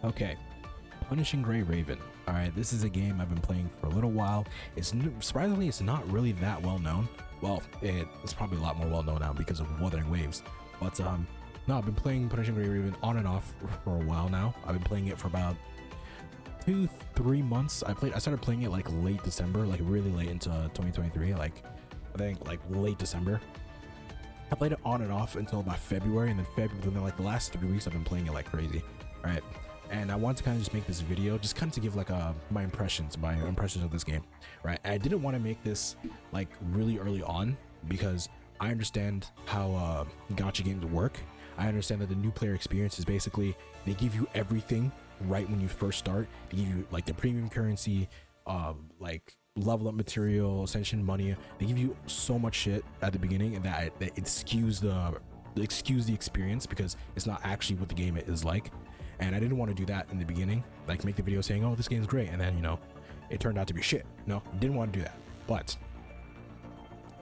Okay, Punishing Gray Raven. All right, this is a game I've been playing for a little while. Surprisingly, it's not really that well known. Well, it's probably a lot more well known now because of Wuthering Waves. But no, I've been playing Punishing Gray Raven on and off for a while now. I've been playing it for about 2-3 months. I started playing it like late December, like really late into 2023. Like I think like late December. I played it on and off until about February, and then like the last 3 weeks I've been playing it like crazy. All right. And I wanted to kind of just make this video just kind of to give like my impressions of this game, right? And I didn't want to make this like really early on because I understand how gacha games work. I understand that the new player experience is basically they give you everything right when you first start. They give you like the premium currency, like level up material, ascension money. They give you so much shit at the beginning, and that it skews the experience because it's not actually what the game is like. And I didn't want to do that in the beginning, like make the video saying, oh, this game's great, and then, you know, it turned out to be shit. No, didn't want to do that. But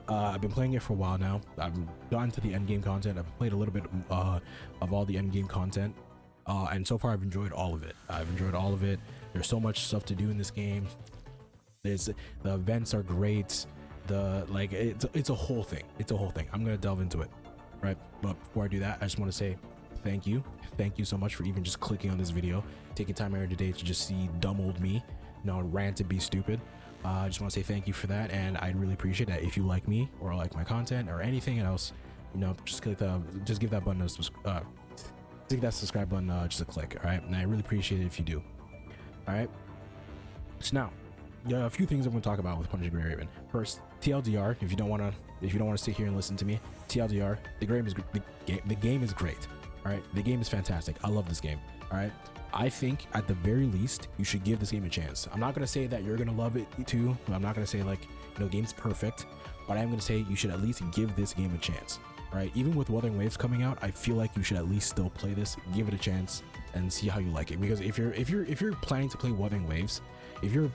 I've been playing it for a while now. I've gotten to the end game content. I've played a little bit of all the end game content, and so far I've enjoyed all of it. There's so much stuff to do in this game. The events are great. It's a whole thing. I'm gonna delve into it, right? But before I do that, I just want to say thank you so much for even just clicking on this video, taking time out of your day to just see dumb old me, rant and be stupid. I just want to say thank you for that, and I'd really appreciate that if you like me or like my content or anything else, just give that button give that subscribe button just a click. All right, and I really appreciate it if you do. All right, so now a few things I'm going to talk about with Punishing Gray Raven. First, TLDR, if you don't want to sit here and listen to me, TLDR, the game is great. All right, the game is fantastic. I love this game. All right, I think at the very least you should give this game a chance. I'm not gonna say that you're gonna love it too. I'm not gonna say like game's perfect, but I'm gonna say you should at least give this game a chance. All right, even with Wuthering Waves coming out, I feel like you should at least still play this, give it a chance, and see how you like it. Because if you're planning to play Wuthering Waves, or you're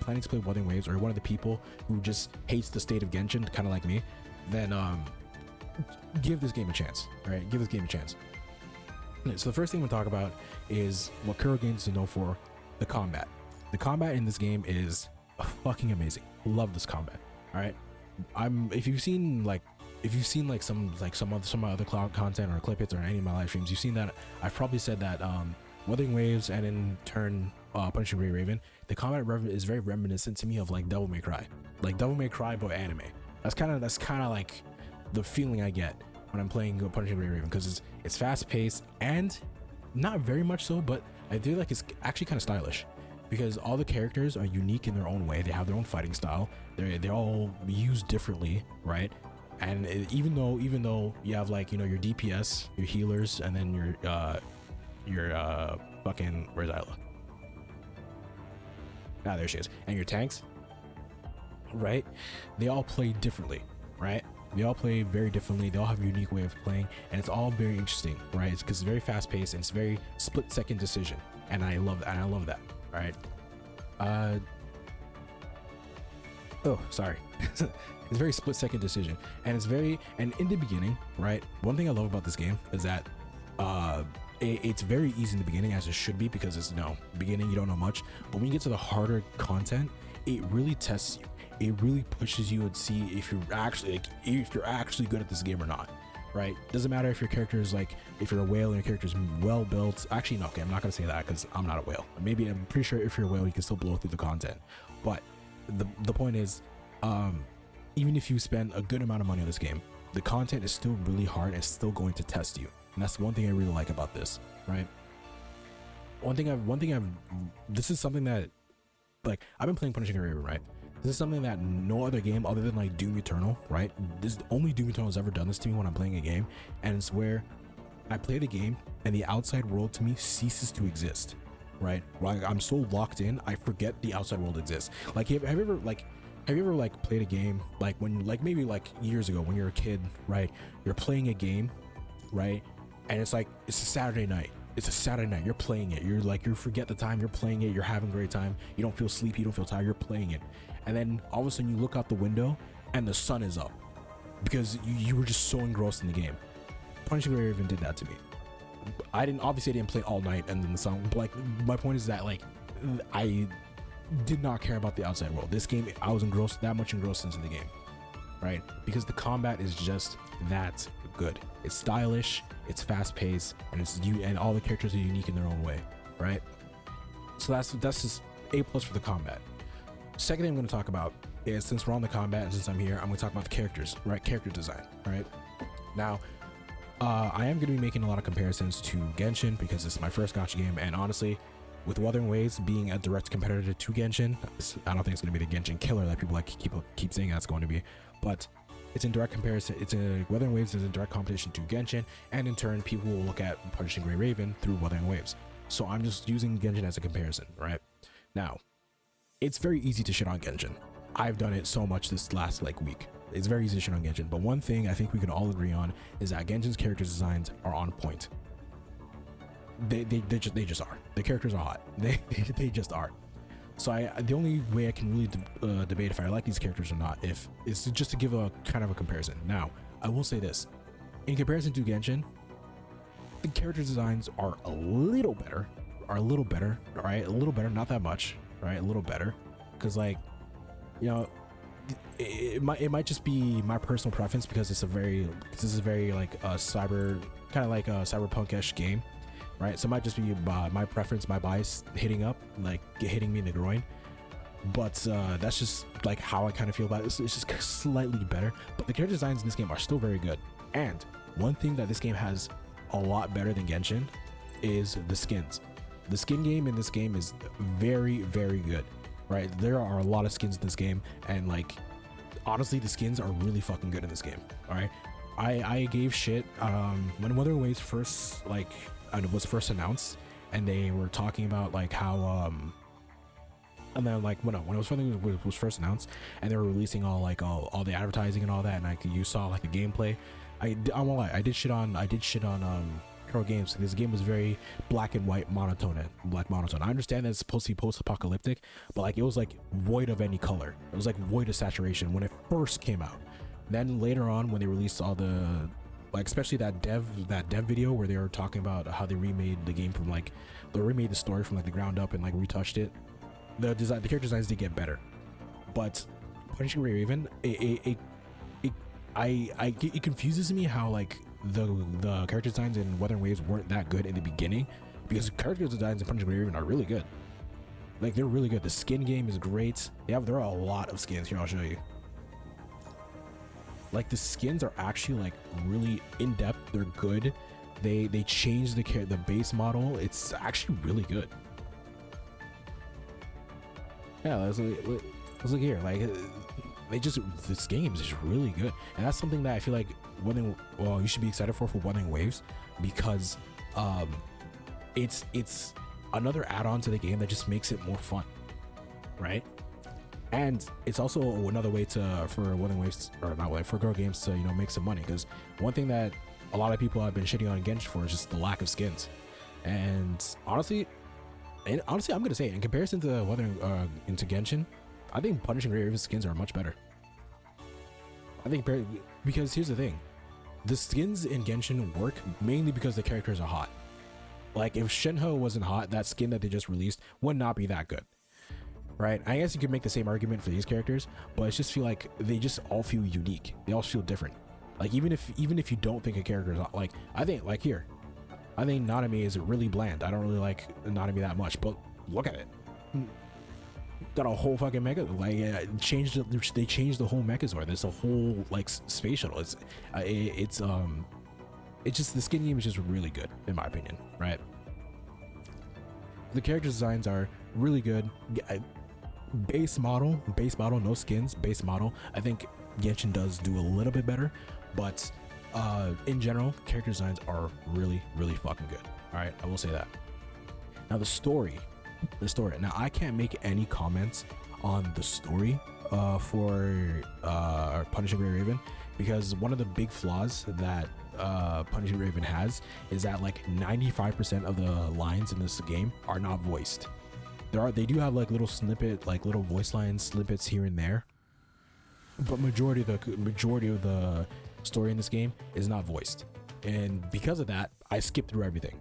one of the people who just hates the state of Genshin, kind of like me, then give this game a chance. All right, give this game a chance. So the first thing we'll talk about is what Kuro Games is known for: the combat. The combat in this game is fucking amazing. Love this combat. All right, if you've seen some other cloud content or clip hits or any of my live streams, you've seen that I've probably said that Wuthering Waves and in turn Punishing Gray Raven, the combat is very reminiscent to me of like Devil May Cry, but anime. That's kind of like the feeling I get when I'm playing Punishing Gray Raven, because it's fast paced and not very much so, but I feel like it's actually kind of stylish because all the characters are unique in their own way. They have their own fighting style. They're all used differently, right? And even though you have like your DPS, your healers, and then your fucking, where's Isla? Ah, there she is. And your tanks, right? They all play differently, right? They all play very differently. They all have a unique way of playing, and it's all very interesting, right? It's because it's very fast paced and it's very split-second decision, and I love that. All right. Oh, sorry. It's very split-second decision, and and in the beginning, right? One thing I love about this game is that it's very easy in the beginning, as it should be, because it's beginning, you don't know much, but when you get to the harder content, it really tests you. It really pushes you and see if you're actually good at this game or not, right? Doesn't matter if your character is if you're a whale and your character is well built. Actually, no, okay, I'm not gonna say that because I'm not a whale. Maybe I'm pretty sure if you're a whale, you can still blow through the content. But the point is, even if you spend a good amount of money on this game, the content is still really hard and it's still going to test you. And that's one thing I really like about this, right? This is something that, like, I've been playing Punishing Gray Raven, right? This is something that no other game other than like Doom Eternal, right? This is only Doom Eternal has ever done this to me when I'm playing a game, and it's where I play the game and the outside world to me ceases to exist, right? Like, I'm so locked in, I forget the outside world exists. Like, have you ever played a game maybe years ago when you're a kid, right? You're playing a game, right? And it's a Saturday night. You're playing it. You forget the time, you're playing it, you're having a great time. You don't feel sleepy, you don't feel tired, you're playing it. And then all of a sudden you look out the window and the sun is up because you were just so engrossed in the game. Punishing Gray Raven did that to me. I didn't play all night and then the song, but like my point is that like I did not care about the outside world. This game, I was that much engrossed into the game, right? Because the combat is just that good. It's stylish, it's fast paced, and all the characters are unique in their own way, right? So that's just A+ for the combat. Second thing I'm going to talk about is, since we're on the combat and since I'm here, I'm going to talk about the characters, right? Character design, right? Now, I am going to be making a lot of comparisons to Genshin because it's my first gacha game, and honestly, with Wuthering Waves being a direct competitor to Genshin, I don't think it's going to be the Genshin killer that people like keep saying that's going to be, but it's in direct comparison. Wuthering Waves is in direct competition to Genshin, and in turn, people will look at Punishing Gray Raven through Wuthering Waves. So I'm just using Genshin as a comparison, right? Now, it's very easy to shit on Genshin. I've done it so much this last like week. It's very easy to shit on Genshin, but one thing I think we can all agree on is that Genshin's character designs are on point. They just are. The characters are hot. They just are. So the only way I can really debate if I like these characters or not is just to give a kind of a comparison. Now, I will say this: in comparison to Genshin, the character designs are a little better. All right? A little better, not that much, right? A little better, because like, you know, it might just be my personal preference because this is very like a cyberpunk-ish game, right? So it might just be my preference, my bias hitting me in the groin. But that's just like how I kind of feel about it. It's just slightly better, but the character designs in this game are still very good. And one thing that this game has a lot better than Genshin is the skins. The skin game in this game is very, very good, right? There are a lot of skins in this game, and like, honestly, the skins are really fucking good in this game. All right, I gave shit when Wuthering Waves was first announced, and they were talking about like how and then like when it was first announced, and they were releasing all the advertising and all that, and like you saw like the gameplay. I won't lie, I did shit on Hero Games. This game was very black and white, monotone. I understand that it's supposed to be post-apocalyptic, but like it was like void of any color. It was like void of saturation when it first came out. Then later on, when they released all the especially that dev video where they were talking about how they remade the game from they remade the story from the ground up and retouched it. The character designs did get better, but Punishing Gray Raven, it confuses me how the character designs in Wuthering Waves weren't that good in the beginning, because character designs in Punishing Gray Raven are really good. They're really good. The skin game is great. There are a lot of skins here. I'll show you. The skins are actually really in depth. They're good. They changed the base model. It's actually really good. Yeah, let's look here. This game is just really good, and that's something that I feel like you should be excited for Wuthering Waves, because it's another add-on to the game that just makes it more fun, right? And it's also another way for Wuthering Waves, or not way, for Girl Games to make some money, because one thing that a lot of people have been shitting on Genshin for is just the lack of skins. And honestly, I'm gonna say it, in comparison to into Genshin, I think Punishing Gray Raven's skins are much better. Because here's the thing, the skins in Genshin work mainly because the characters are hot. If Shenhe wasn't hot, that skin that they just released would not be that good, right? I guess you could make the same argument for these characters, but I just feel like they just all feel unique. They all feel different. Even if you don't think a character is I think Nanami is really bland. I don't really like Nanami that much, but look at it. Got a whole fucking mega, they changed the whole Megazord. There's a whole space shuttle. It's just, the skin game is just really good in my opinion, right? The character designs are really good. Base model, no skins, base model. I think Genshin does do a little bit better, but in general, character designs are really, really fucking good. All right, I will say that. Now the story. Now I can't make any comments on the story for Punishing Gray Raven, because one of the big flaws that Punishing Gray Raven has is that 95% of the lines in this game are not voiced. They do have little voice line snippets here and there, but majority of the story in this game is not voiced. And because of that, I skipped through everything.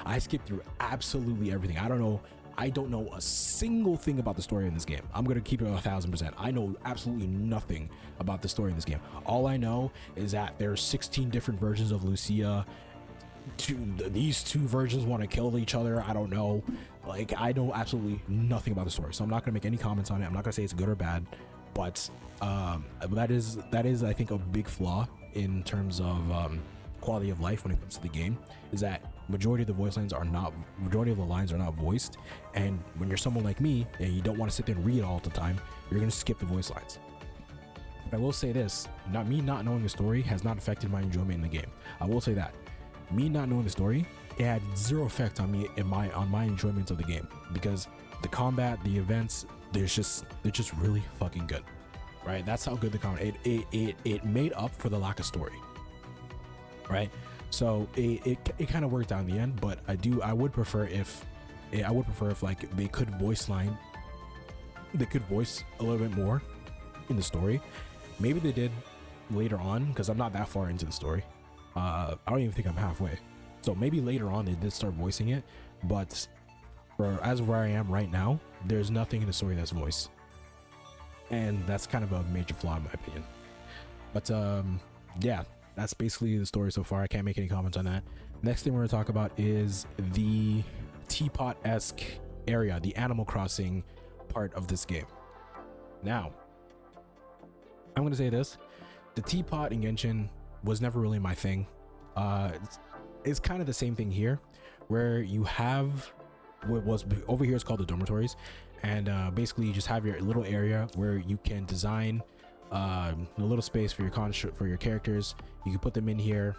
I skipped through absolutely everything. I don't know a single thing about the story in this game. I'm gonna keep it 1000%. I know absolutely nothing about the story in this game. All I know is that there's 16 different versions of Lucia. These two versions want to kill each other. I don't know. Like, I know absolutely nothing about the story, so I'm not gonna make any comments on it. I'm not gonna say it's good or bad, but that is I think a big flaw in terms of quality of life when it comes to the game, is that majority of the lines are not voiced. And when you're someone like me and you don't want to sit there and read all the time, you're gonna skip the voice lines. But I will say this, not knowing the story has not affected my enjoyment in the game. I will say that me not knowing the story, it had zero effect on me on my enjoyment of the game, because the combat, the events, they're just really fucking good, right? That's how good the combat, it made up for the lack of story, right? So it kind of worked out in the end. But I would prefer if like they could voice a little bit more in the story. Maybe they did later on, because I'm not that far into the story. I don't even think I'm halfway, so maybe later on they did start voicing it. But as where I am right now, there's nothing in the story that's voiced, and that's kind of a major flaw in my opinion. But yeah, that's basically the story so far. I can't make any comments on that. Next thing we're going to talk about is the teapot-esque area, the Animal Crossing part of this game. Now, I'm going to say this. The teapot in Genshin was never really my thing. It's kind of the same thing here, where you have what was over here is called the dormitories, and basically you just have your little area where you can design a little space for your characters. You can put them in here,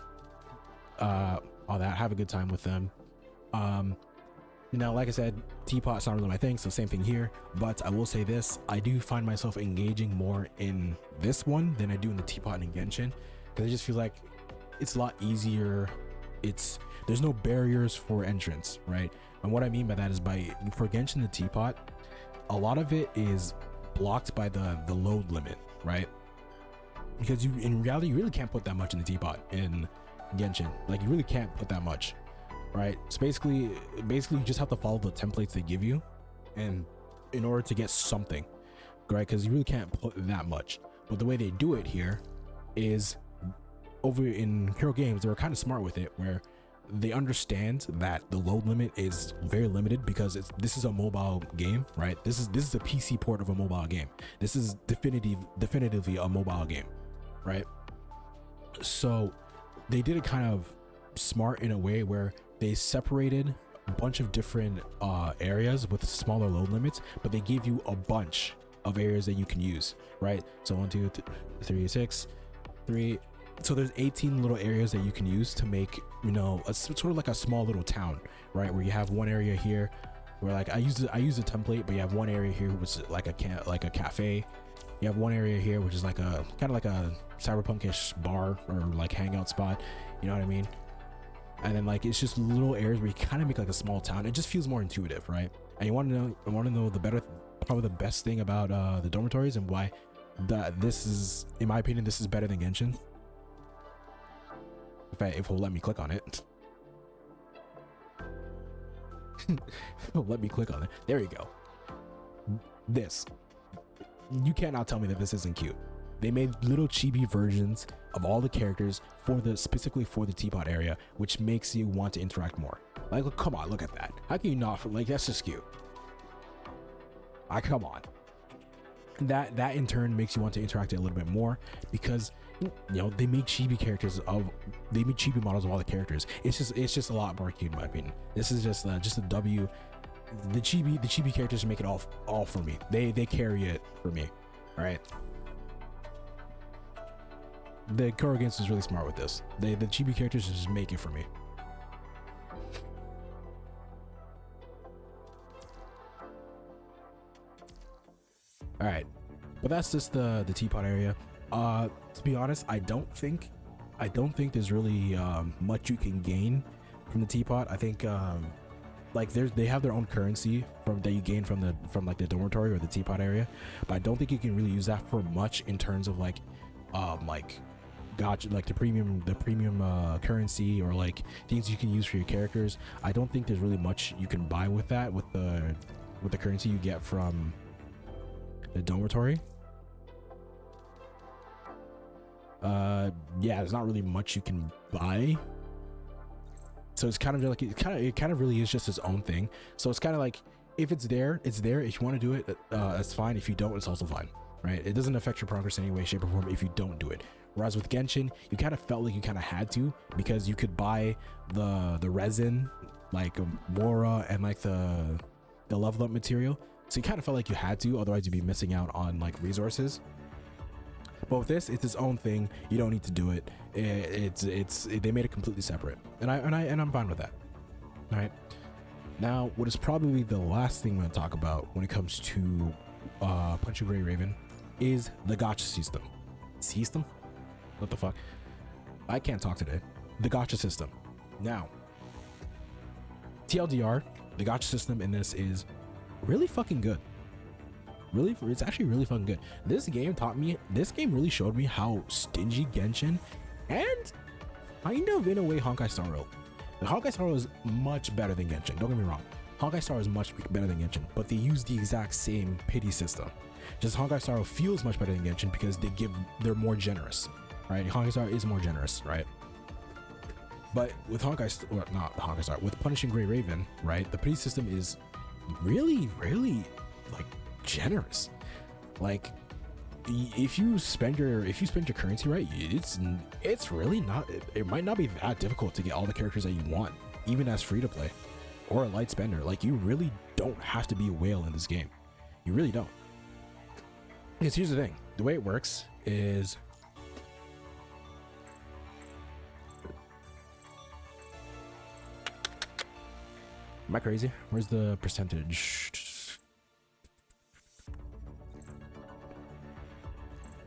all that, have a good time with them. Now, like I said, teapot's not really my thing, so same thing here. But I will say this, I do find myself engaging more in this one than I do in the teapot in Genshin, because I just feel like it's a lot easier. There's no barriers for entrance, right? And what I mean by that is, for Genshin the teapot, a lot of it is blocked by the load limit, right? Because in reality, you really can't put that much in the teapot in Genshin. Like, you really can't put that much, right? So basically you just have to follow the templates they give you, and in order to get something, right? Because you really can't put that much. But the way they do it here is, over in Hero Games, they were kind of smart with it, where they understand that the load limit is very limited, because this is a mobile game, right? This is a PC port of a mobile game. This is definitively a mobile game, right? So they did it kind of smart in a way where they separated a bunch of different areas with smaller load limits, but they gave you a bunch of areas that you can use, right? So 1 2 3 6 3. So there's 18 little areas that you can use to make, a sort of like a small little town, right? Where you have one area here where, like, I use the template, but you have one area here which is like a cafe. You have one area here which is like a kind of like a cyberpunkish bar or like hangout spot, you know what I mean? And then, like, it's just little areas where you kind of make like a small town. It just feels more intuitive, right? And I want to know probably the best thing about the dormitories, and why this is, in my opinion, this is better than Genshin. If it'll let me click on it. Let me click on it. There you go. You cannot tell me that this isn't cute. They made little chibi versions of all the characters specifically for the teapot area, which makes you want to interact more. Like, come on, look at that. How can you not? Like, that's just cute. Come on. That in turn makes you want to interact a little bit more, because they make chibi models of all the characters. It's just a lot more cute, in my opinion. This is just a W. The chibi characters make it all for me. They carry it for me. All right. The Hero Games was really smart with this. The chibi characters just make it for me. All right, but that's just the teapot area. To be honest, I don't think there's really much you can gain from the teapot. I think like they have their own currency that you gain from like the dormitory or the teapot area, but I don't think you can really use that for much in terms of like gotcha, like the premium currency, or like things you can use for your characters. I don't think there's really much you can buy with that, with the currency you get from the dormitory. Yeah, there's not really much you can buy. So it's kind of like it kind of really is just its own thing. So it's kind of like, if it's there, it's there. If you want to do it, that's fine. If you don't, it's also fine, right? It doesn't affect your progress in any way, shape, or form if you don't do it. Whereas with Genshin, you kind of felt like you kind of had to, because you could buy the resin, like Mora, and like the level up material. So you kind of felt like you had to, otherwise you'd be missing out on like resources. But with this, it's its own thing. You don't need to do it. They made it completely separate, and I'm fine with that. All right. Now, what is probably the last thing I'm going to talk about when it comes to Punching Gray Raven is the gacha system. System? What the fuck? I can't talk today. The gacha system. Now, TLDR, the gacha system in this is really fucking good. It's actually really fucking good. This game really showed me how stingy Genshin, and kind of in a way Honkai Star Rail. Honkai Star Rail is much better than Genshin, don't get me wrong. Honkai Star is much better than Genshin, but they use the exact same pity system. Just Honkai Star Rail feels much better than Genshin because they're more generous, right? Honkai Star is more generous, right? But with with Punishing Gray Raven, right? The pity system is really, really like generous. Like, if you spend your currency right, it's really not, it might not be that difficult to get all the characters that you want, even as free to play or a light spender. Like, you really don't have to be a whale in this game. You really don't. Because here's the thing, the way it works is, am I crazy? Where's the percentage?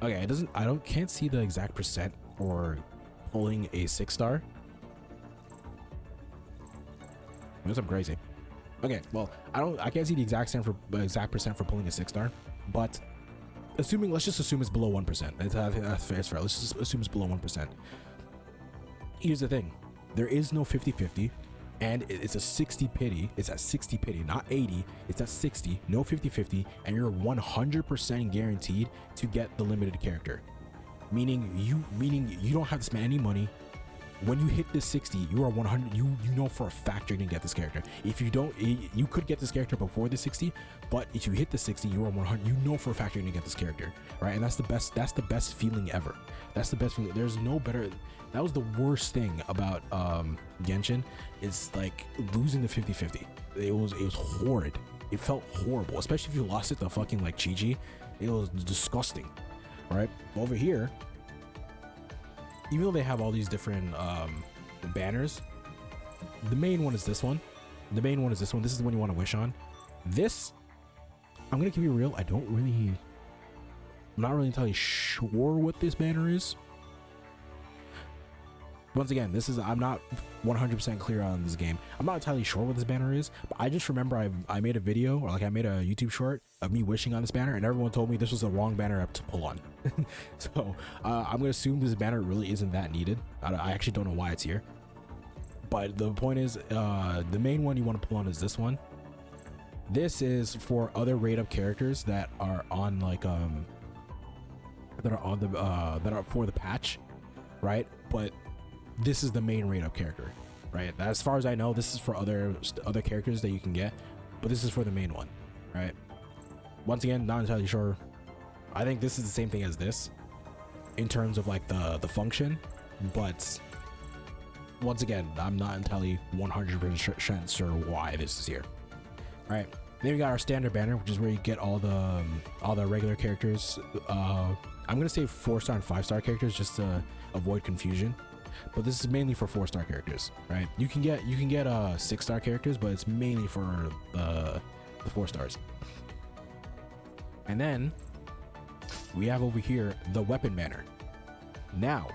Okay, can't see the exact percent for pulling a 6-star. Unless I'm crazy. Okay, well, I can't see the exact percent for pulling a 6-star, but let's just assume it's below 1%. That's fair. Let's just assume it's below 1%. Here's the thing, there is no 50-50. And it's a 60 pity. It's at 60 pity, not 80. It's at 60, no 50-50, and you're 100% guaranteed to get the limited character. Meaning you don't have to spend any money. When you hit this 60, you are 100. You know for a fact you're gonna get this character. If you don't, you could get this character before the 60, but if you hit the 60, you are 100. You know for a fact you're gonna get this character, right? And that's the best feeling ever. That's the best feeling. There's no better. That was the worst thing about Genshin. It's like losing the 50-50. It was horrid. It felt horrible, especially if you lost it to fucking like Chi-Chi. It was disgusting, right? Over here, even though they have all these different banners, the main one is this one. This is the one you want to wish on. This, I'm gonna keep it real, I'm not really entirely sure what this banner is. Once again, I'm not 100% clear on this game. I'm not entirely sure what this banner is, but I just remember I made a video, or like I made a YouTube short of me wishing on this banner, and everyone told me this was the wrong banner to pull on. So I'm gonna assume this banner really isn't that needed. I actually don't know why it's here, but the point is, the main one you want to pull on is this one. This is for other rate up characters that are on like that are for the patch, right? But this is the main rate up character, right? As far as I know, this is for other characters that you can get, but this is for the main one, right? Once again, not entirely sure. I think this is the same thing as this in terms of like the function, but once again, I'm not entirely 100% sure why this is here. All right, then we got our standard banner, which is where you get all the regular characters. I'm gonna say 4-star and 5-star characters just to avoid confusion. But this is mainly for 4-star characters, right? You can get 6-star characters, but it's mainly for the 4 stars. And then we have over here the weapon banner. Now,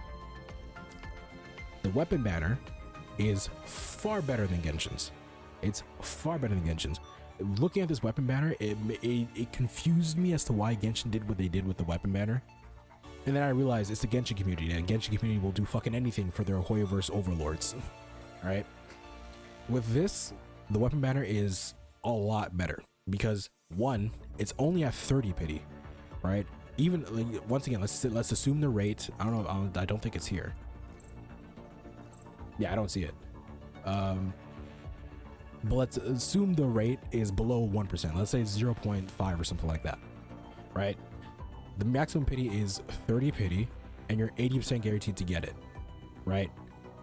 the weapon banner is far better than Genshin's. It's far better than Genshin's. Looking at this weapon banner, it confused me as to why Genshin did what they did with the weapon banner. And then I realized it's the Genshin community, and Genshin community will do fucking anything for their Hoyoverse overlords. All right. With this, the weapon banner is a lot better because one, it's only at 30 pity, right? Even like, once again, let's assume the rate. I don't know. I don't think it's here. Yeah, I don't see it. But let's assume the rate is below 1%. Let's say 0.5 or something like that, right? The maximum pity is 30 pity, and you're 80% guaranteed to get it, right?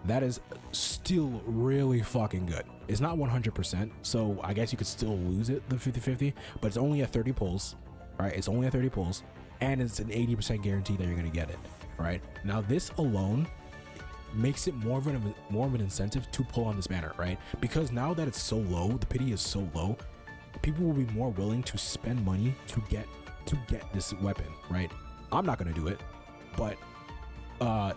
That is still really fucking good. It's not 100%, so I guess you could still lose it, the 50-50, but it's only at 30 pulls, right? It's only at 30 pulls, and it's an 80% guarantee that you're gonna get it, right? Now this alone makes it more of an incentive to pull on this banner, right? Because now that it's so low, the pity is so low, people will be more willing to spend money to get this weapon, right? I'm not gonna do it, but I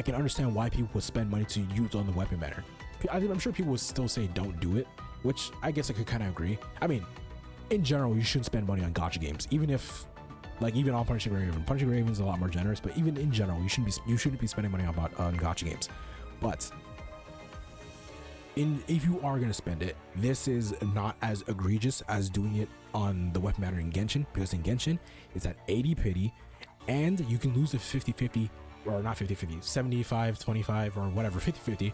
can understand why people would spend money to use on the weapon banner. I'm sure people would still say don't do it, which I guess I could kind of agree. I mean, in general, you shouldn't spend money on gacha games, even if, like, even on Punishing Raven. Punishing Raven is a lot more generous, but even in general, you shouldn't be spending money on gacha games. But if you are gonna spend it, this is not as egregious as doing it on the weapon banner in Genshin, because in Genshin it's at 80 pity, and you can lose a 50-50, or not 50-50, 75-25 or whatever, 50-50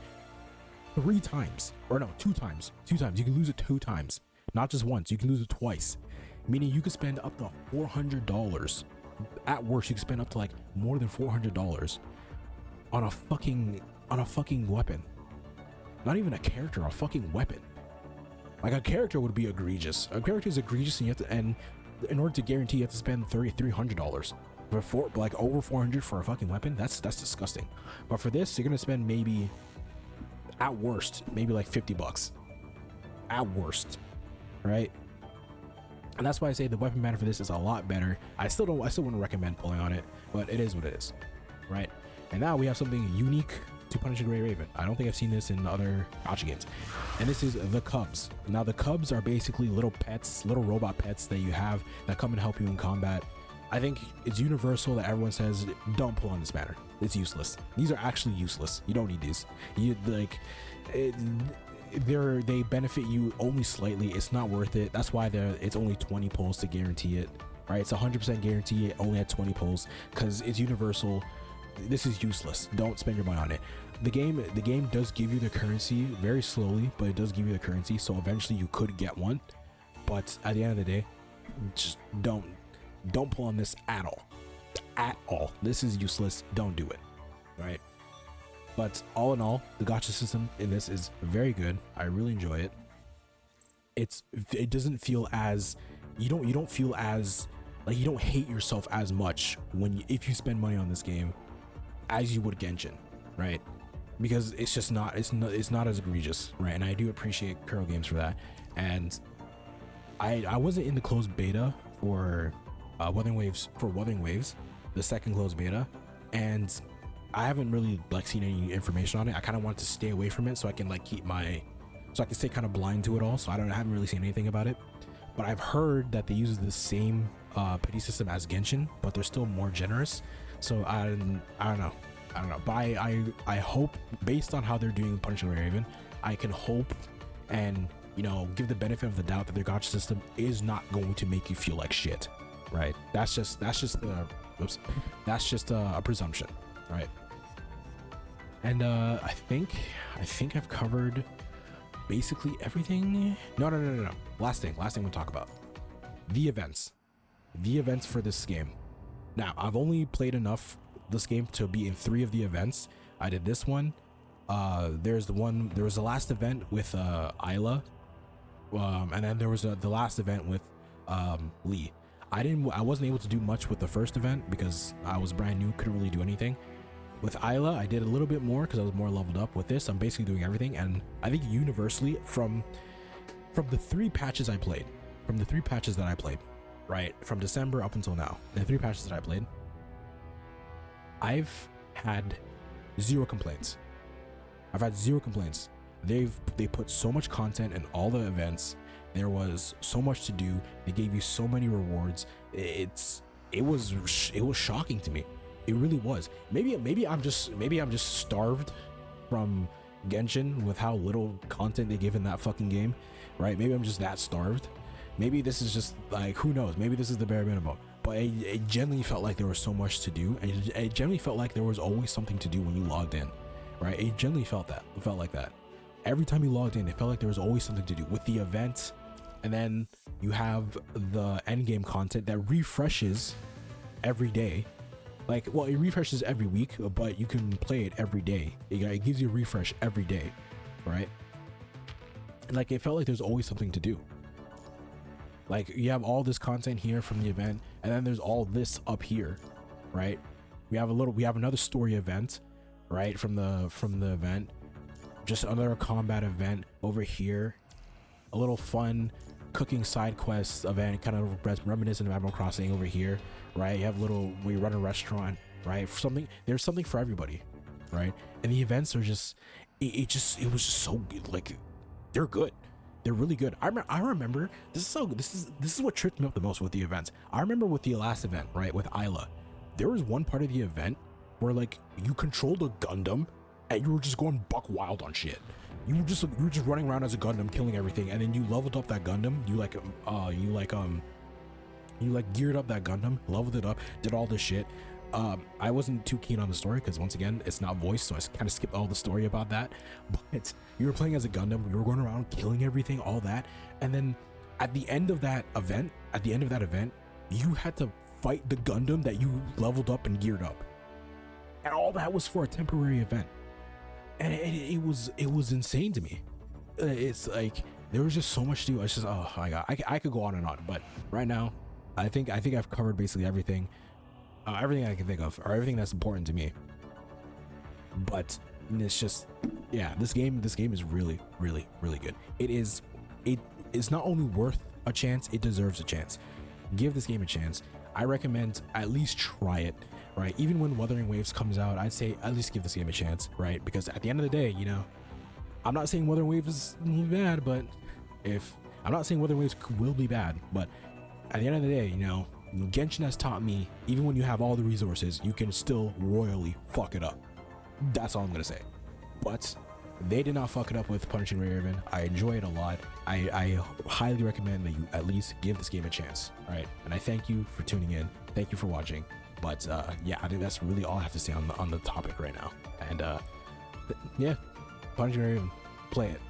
3 times, or no, 2 times. You can lose it 2 times, not just once. You can lose it twice, meaning you could spend up to $400. At worst, you can spend up to like more than $400 on a fucking weapon. Not even a character, a fucking weapon. Like, a character would be egregious. A character is egregious, and in order to guarantee you have to spend $300. Like over 400 for a fucking weapon, that's disgusting. But for this, you're gonna spend maybe, at worst, maybe like $50 at worst, right? And that's why I say the weapon banner for this is a lot better. I still wouldn't recommend pulling on it, but it is what it is, right? And now we have something unique to Punishing Gray Raven. I don't think I've seen this in other gacha games, and this is the Cubs. Now the Cubs are basically little pets, little robot pets that you have that come and help you in combat. I think it's universal that everyone says don't pull on this banner. It's useless. These are actually useless. You don't need these. They benefit you only slightly. It's not worth it. That's why it's only 20 pulls to guarantee it, right? It's 100% guarantee it only at 20 pulls because it's universal. This is useless. Don't spend your money on it. The game does give you the currency very slowly, but it does give you the currency, so eventually you could get one. But at the end of the day, just don't pull on this at all. This is useless. Don't do it, right? But all in all, the gacha system in this is very good. I really enjoy it. It doesn't feel as, you don't feel as like, you don't hate yourself as much if you spend money on this game as you would Genshin, right? Because it's just not, it's not as egregious, right? And I do appreciate Kuro Games for that. And I wasn't in the closed beta for Wuthering Waves, the second closed beta, and I haven't really like seen any information on it. I kind of wanted to stay away from it so I can like so I can stay kind of blind to it all. So I haven't really seen anything about it, but I've heard that they use the same pity system as Genshin, but they're still more generous. So I don't know. But I hope, based on how they're doing Punishing Raven, I can hope and, you know, give the benefit of the doubt that their gacha system is not going to make you feel like shit, right? That's just a presumption, right? And I think I've covered basically everything. No. Last thing we'll talk about: the events for this game. Now, I've only played enough this game to be in 3 of the events. I did this one. There was the last event with Isla, and then there was the last event with Lee. I wasn't able to do much with the first event because I was brand new, couldn't really do anything. With Isla, I did a little bit more because I was more leveled up. With this, I'm basically doing everything, and I think universally from the 3 patches I played, right, from December up until now, the 3 patches that I played, I've had 0 complaints. They put so much content in all the events. There was so much to do. They gave you so many rewards. It was shocking to me. It really was. Maybe I'm just starved from Genshin with how little content they give in that fucking game, right? Maybe I'm just that starved. Maybe this is just like, who knows? Maybe this is the bare minimum. But it genuinely felt like there was so much to do, and it genuinely felt like there was always something to do when you logged in, right? It genuinely felt like that. Every time you logged in, it felt like there was always something to do with the events, and then you have the end game content that refreshes every day. Like, well, it refreshes every week, but you can play it every day. It gives you a refresh every day, right? And like, it felt like there's always something to do. Like, you have all this content here from the event, and then there's all this up here, right? We have another story event, right, from the event. Just another combat event over here. A little fun cooking side quest event, kind of reminiscent of Animal Crossing over here, right? You have where you run a restaurant, right? There's something for everybody, right? And the events are just, it was just so good. Like, they're good. They're really good. I remember this is what tripped me up the most with the events. I remember with the last event, right, with Isla, there was one part of the event where like you controlled a Gundam and you were just going buck wild on shit. You were just running around as a Gundam, killing everything, and then you leveled up that Gundam. You geared up that Gundam, leveled it up, did all this shit. I wasn't too keen on the story because, once again, it's not voiced, so I kind of skipped all the story about that. But you were playing as a Gundam, you were going around killing everything, all that, and then at the end of that event, you had to fight the Gundam that you leveled up and geared up, and all that was for a temporary event, and it was insane to me. It's like there was just so much to do. It's just, oh my god, I could go on and on, but right now, I think I've covered basically everything. Everything I can think of, or everything that's important to me. But it's just, yeah, this game is really, really, really good. It is not only worth a chance, it deserves a chance. Give this game a chance. I recommend at least try it, right? Even when Wuthering Waves comes out, I'd say at least give this game a chance, right? Because at the end of the day, you know, I'm not saying Wuthering Waves is bad, but I'm not saying Wuthering Waves will be bad, but at the end of the day, you know, Genshin has taught me, even when you have all the resources, you can still royally fuck it up. That's all I'm gonna say. But they did not fuck it up with Punishing Ray Raven. I enjoy it a lot. I highly recommend that you at least give this game a chance. All right, and I thank you for tuning in. Thank you for watching. But yeah, I think that's really all I have to say on the topic right now. And yeah, Punishing Ray Raven, play it.